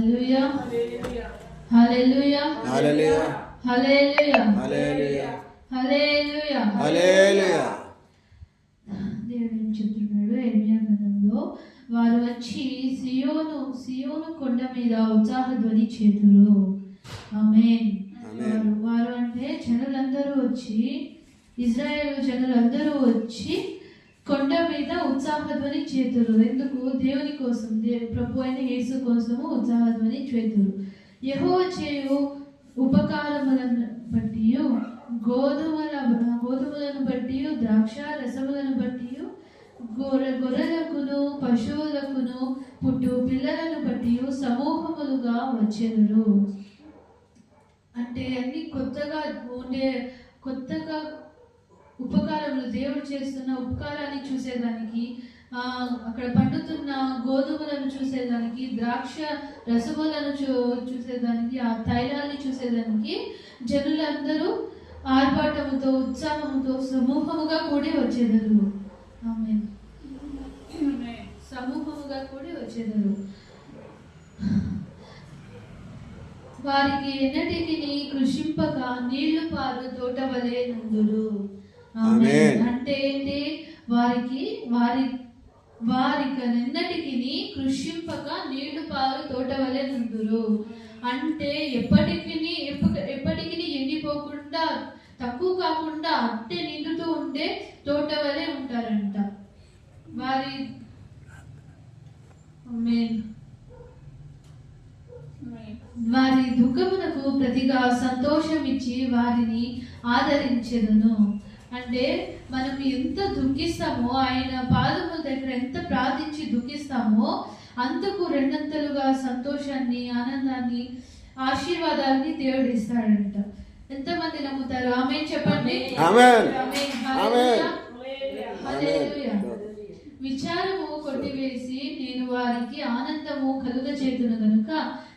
హల్లెలూయా హల్లెలూయా హల్లెలూయా హల్లెలూయా హల్లెలూయా హల్లెలూయా హల్లెలూయా. దేవుడు ఏం చెప్తున్నాడు యెర్మయా గ్రంథంలో, వారు వచ్చి సియోను కొండ మీద ఉత్సాహ ధ్వని చేతురు. ఆమేన్. వారు అంటే జనులందరూ వచ్చి, ఇజ్రాయేలు జనులందరూ వచ్చి కొండ మీద ఉత్సాహధ్వని చేతురు. ఎందుకు? దేవుని కోసం, ప్రభు అయిన యేసు కోసము ఉత్సాహధ్వని చేతురు. యెహోవా చేయు ఉపకారములను బట్టి, గోధుమలను బట్టి, ద్రాక్ష రసములను బట్టి, గొర్రెలకును పశువులకును పుట్టు పిల్లలను బట్టి సమూహములుగా వచ్చెదరు. అంటే అన్ని కొత్తగా ఉపకారములు, దేవుడు చేస్తున్న ఉపకారాన్ని చూసేదానికి, అక్కడ పండుతున్న గోధుమలను చూసేదానికి, ద్రాక్ష రసములను చూసేదానికి, ఆ తైలాన్ని చూసేదానికి జనులందరూ ఆర్భాటముతో ఉత్సాహముతో సమూహముగా కూడి వచ్చేదరు. ఆమేన్. సమూహముగా కూడి వచ్చేదరు. వారికి ఎన్నటికి కృషింపక నీళ్లు పారు తోట వలె నుందురు. అంటే ఏంటి? వారికి ఎన్నటికి కృషింపక నీళ్లు పారు తోట వలె నుందురు. అంటే ఎప్పటికి ఎండిపోకుండా, తక్కువ కాకుండా అట్టే నిండుతూ ఉండే తోట వలె ఉంటారంట. వారి దుఃఖమునకు ప్రతిగా సంతోషం ఇచ్చి వారిని ఆదరించెదను. అంటే మనం ఎంత దుఃఖిస్తామో, ఆయన పాదముల దగ్గర ఎంత ప్రార్థించి దుఃఖిస్తామో, అంతకు రెండంతలుగా సంతోషాన్ని, ఆనందాన్ని, ఆశీర్వాదాన్ని దేవుడు ఇస్తాడంట. ఎంతమంది నమ్ముతారు? ఆమేన్ చెప్పండి. విచారము కొట్టివేసి నేను వారికి ఆనందము కలుగచేతును గనుక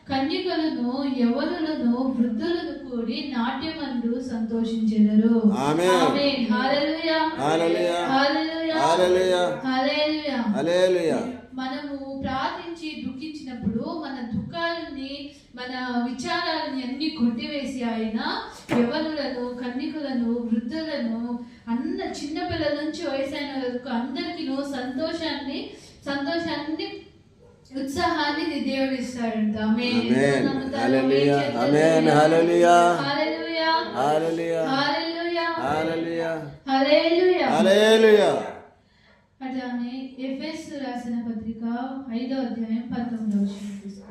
కన్యకలను, యవ్వనులను, వృద్ధులను కూడి నాట్యమందు సంతోషించెదరు. ఆమేన్. హల్లెలూయా హల్లెలూయా హల్లెలూయా హల్లెలూయా హల్లెలూయా. మనము ప్రార్థించి దుఃఖించినప్పుడు మన దుఃఖాలని, మన విచారాలని అన్ని కొట్టివేసి ఆయన యవ్వనులను, కన్యకులను, వృద్ధులను, చిన్న పిల్లల నుంచి వయసైన వరకు అందరికీ సంతోషాన్ని, ఉత్సాహాన్ని దేవుడు ఇస్తాడంట. ఆమేన్. హల్లెలూయా ఆమేన్. హల్లెలూయా హల్లెలూయా హల్లెలూయా హల్లెలూయా హల్లెలూయా హల్లెలూయా హల్లెలూయా. అట్లానే ఎఫెసు రాసిన పత్రిక 5వ అధ్యాయం 19వ వచనం.